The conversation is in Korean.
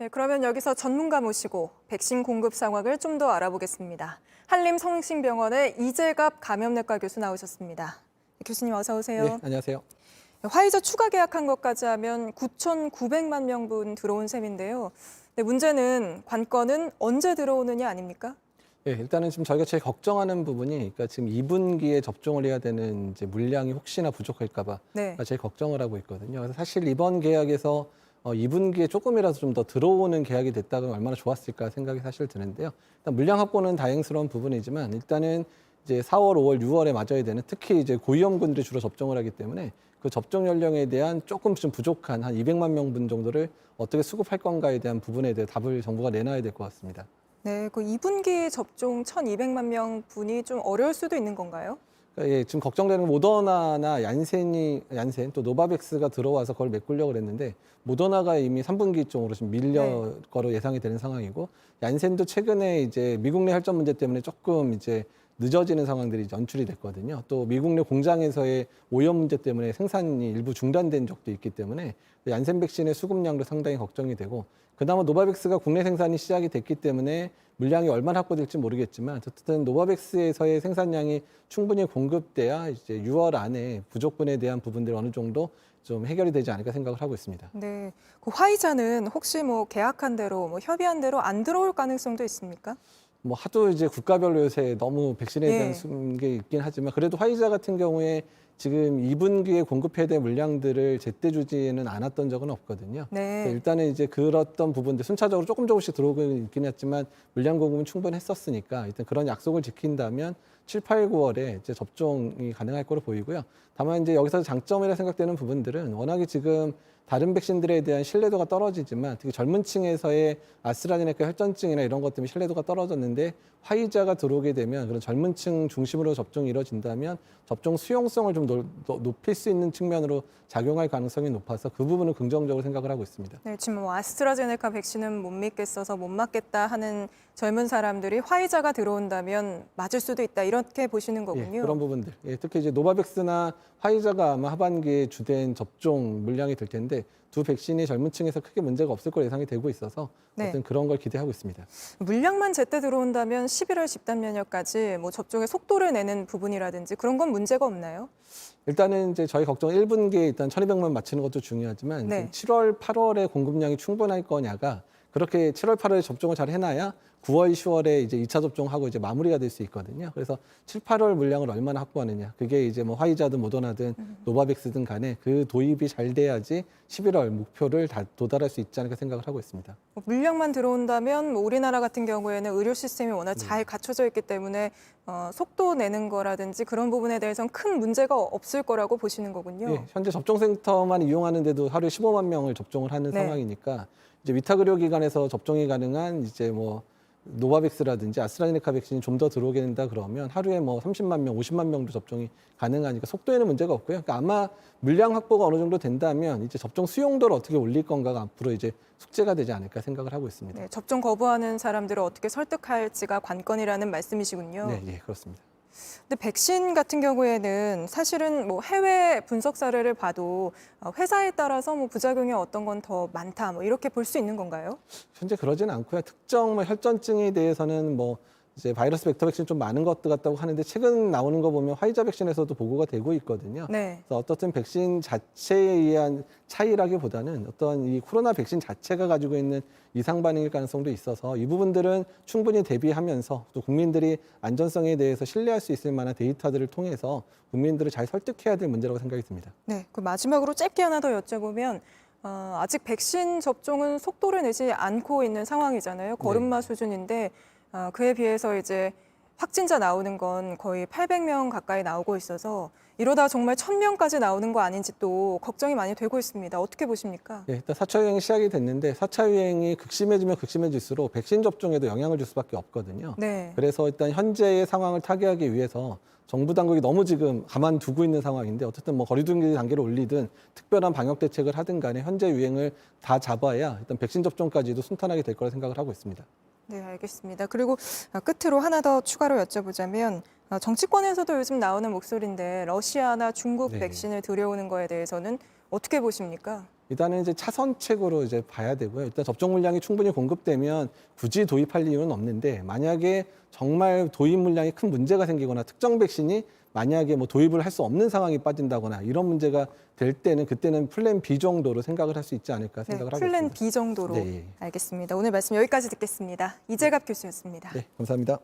네, 그러면 여기서 전문가 모시고 백신 공급 상황을 좀 더 알아보겠습니다. 한림성심병원의 이재갑 감염내과 교수 나오셨습니다. 교수님 어서 오세요. 네, 안녕하세요. 화이자 추가 계약한 것까지 하면 9,900만 명분 들어온 셈인데요. 네, 문제는 관건은 언제 들어오느냐 아닙니까? 네, 일단은 지금 저희가 제일 걱정하는 부분이, 그러니까 지금 2분기에 접종을 해야 되는 이제 물량이 혹시나 부족할까봐 네. 제일 걱정을 하고 있거든요. 그래서 사실 이번 계약에서 2분기에 조금이라도 좀 더 들어오는 계약이 됐다면 얼마나 좋았을까 생각이 사실 드는데요. 일단 물량 확보는 다행스러운 부분이지만 일단은 이제 4월, 5월, 6월에 맞아야 되는 특히 이제 고위험군들이 주로 접종을 하기 때문에 그 접종 연령에 대한 조금 좀 부족한 한 200만 명분 정도를 어떻게 수급할 건가에 대한 부분에 대해 답을 정부가 내놔야 될 것 같습니다. 네, 그 2분기 접종 1,200만 명분이 좀 어려울 수도 있는 건가요? 그러니까 예, 지금 걱정되는 모더나나 얀센 또 노바백스가 들어와서 그걸 메꾸려고 그랬는데 모더나가 이미 3분기 쪽으로 지금 밀려 거로 예상이 되는 상황이고 얀센도 최근에 이제 미국 내 혈전 문제 때문에 조금 이제 늦어지는 상황들이 연출이 됐거든요. 또 미국 내 공장에서의 오염 문제 때문에 생산이 일부 중단된 적도 있기 때문에 얀센 백신의 수급량도 상당히 걱정이 되고 그나마 노바백스가 국내 생산이 시작이 됐기 때문에 물량이 얼마나 확보될지 모르겠지만 어쨌든 노바백스에서의 생산량이 충분히 공급돼야 이제 6월 안에 부족분에 대한 부분들 어느 정도 좀 해결이 되지 않을까 생각을 하고 있습니다. 네, 그 화이자는 혹시 뭐 계약한 대로, 뭐 협의한 대로 안 들어올 가능성도 있습니까? 뭐 하도 이제 국가별로 요새 너무 백신에 대한 예. 게 있긴 하지만 그래도 화이자 같은 경우에 지금 2분기에 공급해야 될 물량들을 제때 주지는 않았던 적은 없거든요. 네. 일단은 이제 그랬던 부분들 순차적으로 조금씩 들어오고 있긴 했지만 물량 공급은 충분했었으니까 일단 그런 약속을 지킨다면 7, 8, 9월에 이제 접종이 가능할 거로 보이고요. 다만 이제 여기서 장점이라 생각되는 부분들은 워낙에 지금 다른 백신들에 대한 신뢰도가 떨어지지만 특히 젊은 층에서의 아스트라제네카 혈전증이나 이런 것 때문에 신뢰도가 떨어졌는데 화이자가 들어오게 되면 그런 젊은 층 중심으로 접종이 이루어진다면 접종 수용성을 좀 높일 수 있는 측면으로 작용할 가능성이 높아서 그 부분은 긍정적으로 생각을 하고 있습니다. 네, 지금 뭐 아스트라제네카 백신은 못 믿겠어서 못 맞겠다 하는 젊은 사람들이 화이자가 들어온다면 맞을 수도 있다 이렇게 보시는 거군요. 예, 그런 부분들. 예, 특히 이제 노바백스나 화이자가 아마 하반기에 주된 접종 물량이 될 텐데 두 백신이 젊은 층에서 크게 문제가 없을 거로 예상이 되고 있어서 네. 어떤 그런 걸 기대하고 있습니다. 물량만 제때 들어온다면 11월 집단 면역까지 뭐 접종의 속도를 내는 부분이라든지 그런 건 문제가 없나요? 일단은 이제 저희 걱정 1분기에 일단 1,200만 맞추는 것도 중요하지만 네. 7월, 8월에 공급량이 충분할 거냐가 그렇게 7월, 8월에 접종을 잘 해놔야 9월, 10월에 이제 2차 접종하고 이제 마무리가 될 수 있거든요. 그래서 7, 8월 물량을 얼마나 확보하느냐. 그게 이제 뭐 화이자든 모더나든 노바백스든 간에 그 도입이 잘 돼야지 11월 목표를 다 도달할 수 있지 않을까 생각을 하고 있습니다. 뭐 물량만 들어온다면 뭐 우리나라 같은 경우에는 의료 시스템이 워낙 잘 갖춰져 있기 때문에 속도 내는 거라든지 그런 부분에 대해서는 큰 문제가 없을 거라고 보시는 거군요. 예, 현재 접종센터만 이용하는데도 하루에 15만 명을 접종을 하는 네. 상황이니까 이제 위탁 의료기관에서 접종이 가능한 이제 뭐 노바백스라든지 아스트라제네카 백신이 좀 더 들어오게 된다 그러면 하루에 뭐 30만 명, 50만 명도 접종이 가능하니까 속도에는 문제가 없고요. 그러니까 아마 물량 확보가 어느 정도 된다면 이제 접종 수용도를 어떻게 올릴 건가가 앞으로 이제 숙제가 되지 않을까 생각을 하고 있습니다. 네, 접종 거부하는 사람들을 어떻게 설득할지가 관건이라는 말씀이시군요. 네, 예, 그렇습니다. 근데 백신 같은 경우에는 사실은 뭐 해외 분석 사례를 봐도 회사에 따라서 뭐 부작용이 어떤 건 더 많다 뭐 이렇게 볼 수 있는 건가요? 현재 그러지는 않고요. 특정 뭐 혈전증에 대해서는 뭐 이제 바이러스 벡터 백신 좀 많은 것 같다고 하는데 최근 나오는 거 보면 화이자 백신에서도 보고가 되고 있거든요. 네. 그래서 어떻든 백신 자체에 의한 차이라기보다는 어떤 이 코로나 백신 자체가 가지고 있는 이상 반응일 가능성도 있어서 이 부분들은 충분히 대비하면서 또 국민들이 안전성에 대해서 신뢰할 수 있을 만한 데이터들을 통해서 국민들을 잘 설득해야 될 문제라고 생각이 듭니다. 네. 그 마지막으로 짧게 하나 더 여쭤보면 아직 백신 접종은 속도를 내지 않고 있는 상황이잖아요. 걸음마 수준인데 그에 비해서 이제 확진자 나오는 건 거의 800명 가까이 나오고 있어서 이러다 정말 1,000명까지 나오는 거 아닌지 또 걱정이 많이 되고 있습니다. 어떻게 보십니까? 예, 일단 4차 유행이 시작이 됐는데 4차 유행이 극심해지면 극심해질수록 백신 접종에도 영향을 줄 수밖에 없거든요. 네. 그래서 일단 현재의 상황을 타개하기 위해서 정부 당국이 너무 지금 가만두고 있는 상황인데 어쨌든 뭐 거리두기 단계를 올리든 특별한 방역 대책을 하든 간에 현재 유행을 다 잡아야 일단 백신 접종까지도 순탄하게 될 거라 생각을 하고 있습니다. 네, 알겠습니다. 그리고 끝으로 하나 더 추가로 여쭤보자면 정치권에서도 요즘 나오는 목소리인데 러시아나 중국 네. 백신을 들여오는 거에 대해서는 어떻게 보십니까? 일단은 이제 차선책으로 이제 봐야 되고요. 일단 접종 물량이 충분히 공급되면 굳이 도입할 이유는 없는데 만약에 정말 도입 물량이 큰 문제가 생기거나 특정 백신이 만약에 뭐 도입을 할 수 없는 상황이 빠진다거나 이런 문제가 될 때는 그때는 플랜 B 정도로 생각을 할 수 있지 않을까 생각을 하고 플랜 있습니다. B 정도로 네. 알겠습니다. 오늘 말씀 여기까지 듣겠습니다. 이재갑 교수였습니다. 네, 감사합니다.